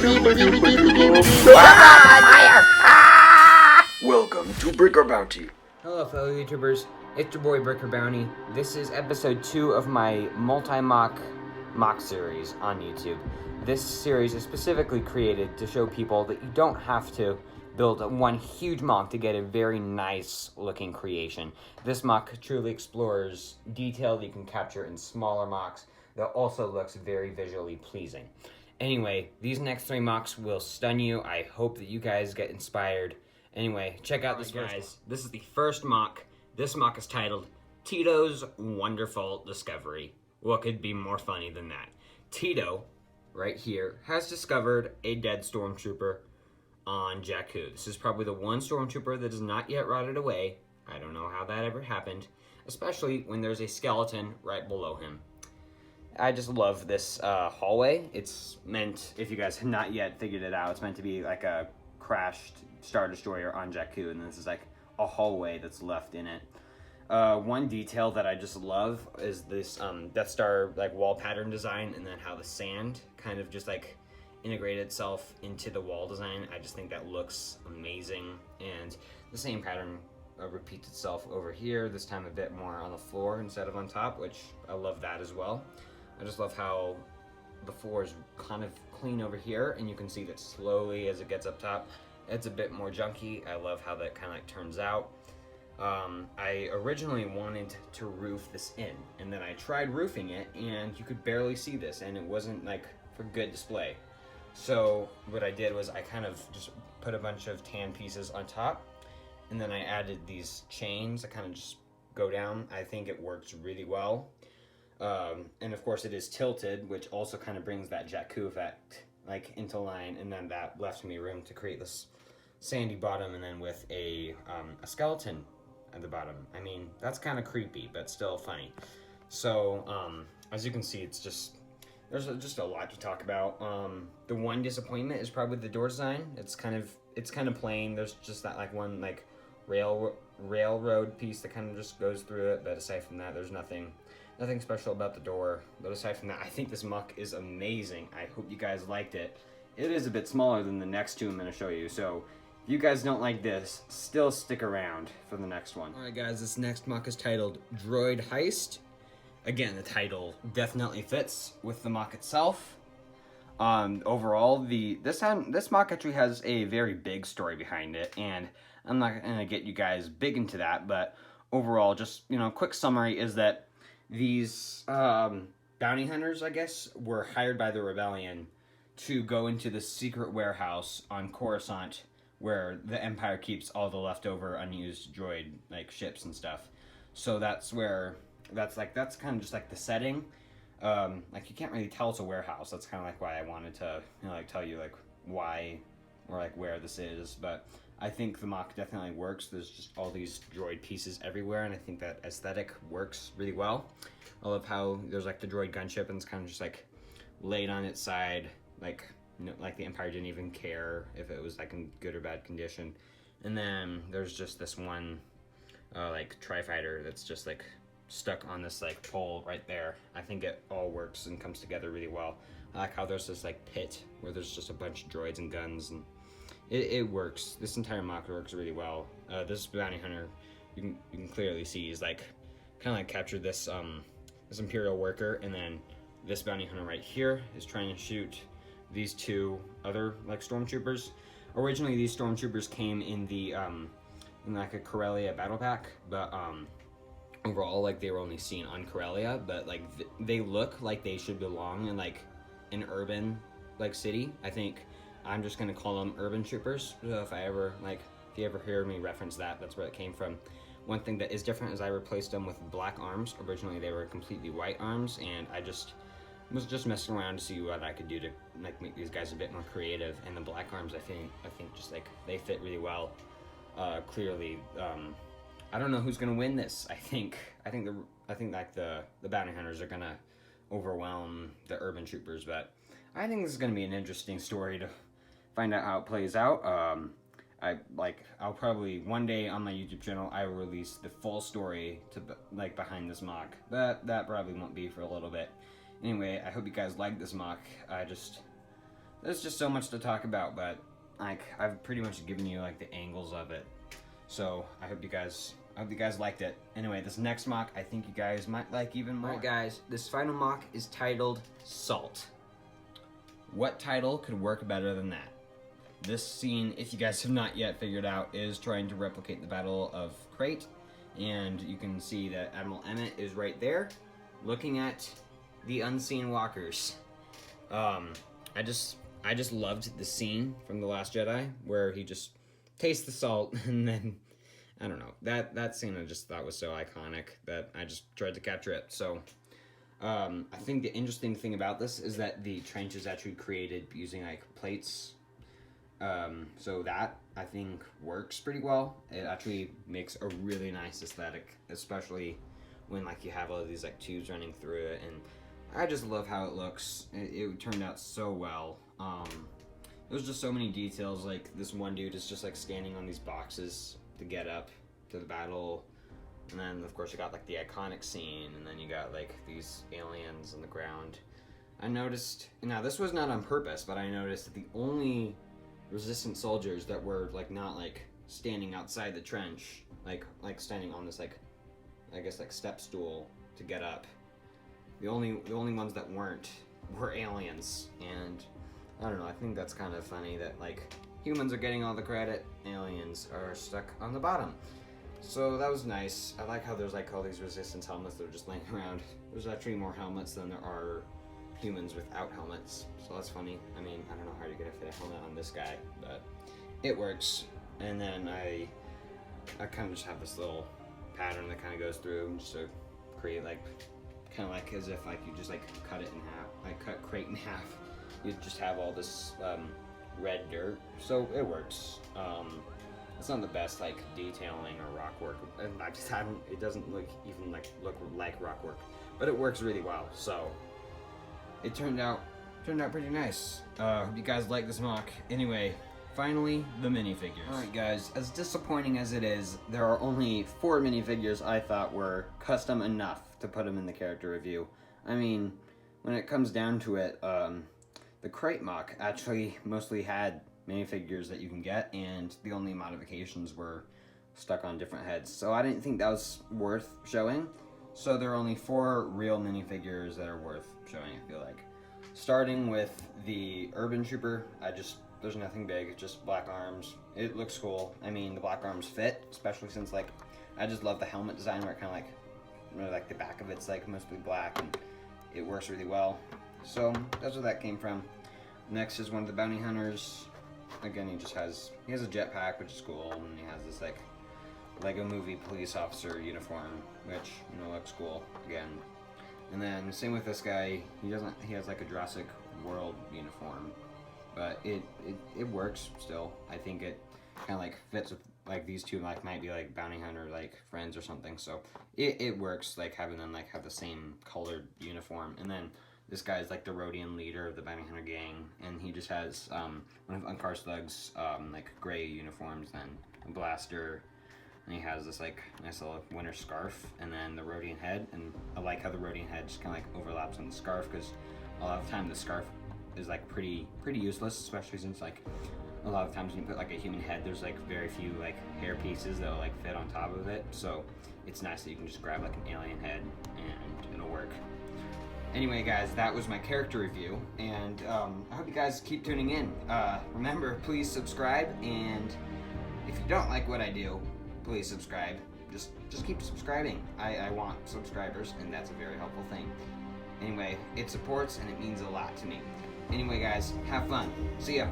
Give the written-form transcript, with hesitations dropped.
Welcome to Bricker Bounty. Hello fellow YouTubers, it's your boy Bricker Bounty. This is episode 2 of my Multi-Moc series on YouTube. This series is specifically created to show people that you don't have to build one huge mock to get a very nice looking creation. This mock truly explores detail that you can capture in smaller mocks that also looks very visually pleasing. Anyway, these next 3 mocks will stun you. I hope that you guys get inspired. Anyway, check out this guys. This is the first mock. This mock is titled Tito's Wonderful Discovery. What could be more funny than that? Tito, right here, has discovered a dead stormtrooper on Jakku. This is probably the one stormtrooper that is not yet rotted away. I don't know how that ever happened, especially when there's a skeleton right below him. I just love this hallway. It's meant, if you guys have not yet figured it out, it's meant to be like a crashed Star Destroyer on Jakku, and this is like a hallway that's left in it. One detail that I just love is this Death Star like wall pattern design, and then how the sand kind of just like integrated itself into the wall design. I just think that looks amazing, and the same pattern repeats itself over here, this time a bit more on the floor instead of on top, which I love that as well. I just love how the floor is kind of clean over here, and you can see that slowly as it gets up top, it's a bit more junky. I love how that kind of like turns out. I originally wanted to roof this in, and then I tried roofing it, and you could barely see this, and it wasn't like for good display. So what I did was I kind of just put a bunch of tan pieces on top, and then I added these chains that kind of just go down. I think it works really well. And of course it is tilted, which also kind of brings that Jakku effect like into line, and then that left me room to create this sandy bottom, and then with a skeleton at the bottom. I mean, that's kind of creepy, but still funny. So as you can see, it's just there's just a lot to talk about. The one disappointment is probably the door design. It's kind of plain. There's just that like one like railroad piece that kind of just goes through it, but aside from that, there's nothing special about the door. But aside from that, I think this mock is amazing. I hope you guys liked it. It is a bit smaller than the next 2 I'm going to show you, so if you guys don't like this, still stick around for the next one. Alright guys, this next mock is titled Droid Heist. Again, the title definitely fits with the mock itself. Overall, this mock actually has a very big story behind it, and I'm not going to get you guys big into that, but overall, just, quick summary is that these bounty hunters, I guess, were hired by the rebellion to go into the secret warehouse on Coruscant where the Empire keeps all the leftover unused droid like ships and stuff. So that's kind of just like the setting. Like you can't really tell it's a warehouse. That's kind of like why I wanted to like tell you like why or like where this is, but I think the mock definitely works. There's just all these droid pieces everywhere, and I think that aesthetic works really well. I love how there's like the droid gunship, and it's kind of just like laid on its side, like like the Empire didn't even care if it was like in good or bad condition. And then there's just this one like tri-fighter that's just like stuck on this like pole right there. I think it all works and comes together really well. I like how there's this like pit where there's just a bunch of droids and guns, and it works. This entire mock works really well. This bounty hunter, you can clearly see, is like kind of like captured this this Imperial worker, and then this bounty hunter right here is trying to shoot these 2 other like stormtroopers. Originally, these stormtroopers came in the in like a Corellia battle pack, but overall like they were only seen on Corellia, but like they look like they should belong in like an urban like city. I think I'm just gonna call them urban troopers. So if you ever hear me reference that, that's where it came from. One thing that is different is I replaced them with black arms. Originally they were completely white arms, and I was just messing around to see what I could do to like make these guys a bit more creative. And the black arms, I think just like they fit really well. Clearly, I don't know who's gonna win this. I think like the bounty hunters are gonna overwhelm the urban troopers, but I think this is gonna be an interesting story to find out how it plays out. I'll probably one day on my YouTube channel I will release the full story to like behind this mock, but that probably won't be for a little bit. Anyway, I hope you guys like this mock. there's just so much to talk about, but like I've pretty much given you like the angles of it. So I hope you guys liked it. Anyway, this next mock I think you guys might like even more. Alright guys, this final mock is titled Salt. What title could work better than that? This scene, if you guys have not yet figured out, is trying to replicate the Battle of Crait, and you can see that Admiral Emmett is right there, looking at the unseen walkers. I just loved the scene from The Last Jedi where he just tastes the salt, and then I don't know, that scene I just thought was so iconic that I just tried to capture it. So I think the interesting thing about this is that the trench is actually created using like plates. So that I think works pretty well. It actually makes a really nice aesthetic, especially when like you have all of these like tubes running through it, and I just love how it looks. It turned out so well. There's just so many details, like this one dude is just like standing on these boxes to get up to the battle, and then of course you got like the iconic scene, and then you got like these aliens on the ground. I noticed, now this was not on purpose, but I noticed that the only resistant soldiers that were like not like standing outside the trench, like standing on this like I guess like step stool to get up, the only ones that weren't were aliens. And I don't know, I think that's kind of funny that like humans are getting all the credit, aliens are stuck on the bottom. So that was nice. I like how there's like all these resistance helmets that are just laying around. There's actually more helmets than there are humans without helmets, so that's funny. I mean, I don't know how you're gonna fit a helmet on this guy, but it works. And then I kind of just have this little pattern that kind of goes through just to create like kind of like as if like you just like cut it in half, like cut Crait in half. You just have all this red dirt, so it works. It's not the best like detailing or rock work, and I just haven't. It doesn't look like rock work, but it works really well. So it turned out pretty nice. Hope you guys like this mock. Anyway, finally the minifigures. Alright guys, as disappointing as it is, there are only 4 minifigures I thought were custom enough to put them in the character review. I mean, when it comes down to it, the Crait Moc actually mostly had minifigures that you can get, and the only modifications were stuck on different heads. So I didn't think that was worth showing. So there are only 4 real minifigures that are worth showing, I feel like. Starting with the Urban Trooper, there's nothing big, just black arms. It looks cool. I mean, the black arms fit, especially since like, I just love the helmet design where it kind of like, you know, like the back of it's like mostly black, and it works really well. So that's where that came from. Next is one of the bounty hunters. Again, he has a jetpack, which is cool, and he has this like Lego Movie police officer uniform, which, you know, looks cool again. And then same with this guy. He has like a Jurassic World uniform, but it works still. I think it kind of like fits with like these two like might be like bounty hunter like friends or something. So it works like having them like have the same colored uniform. And then this guy's like the Rhodian leader of the bounty hunter gang, and he just has one of Unkar's thugs like gray uniforms, then a blaster, and he has this like nice little winter scarf, and then the Rhodian head. And I like how the Rhodian head just kind of like overlaps on the scarf, because a lot of the time the scarf is like pretty useless, especially since like a lot of times when you put like a human head, there's like very few like hair pieces that'll like fit on top of it. So it's nice that you can just grab like an alien head and it'll work. Anyway guys, that was my character review, and I hope you guys keep tuning in. Remember, please subscribe, and if you don't like what I do, please subscribe. Just keep subscribing. I want subscribers, and that's a very helpful thing. Anyway, it supports and it means a lot to me. Anyway guys, have fun. See ya.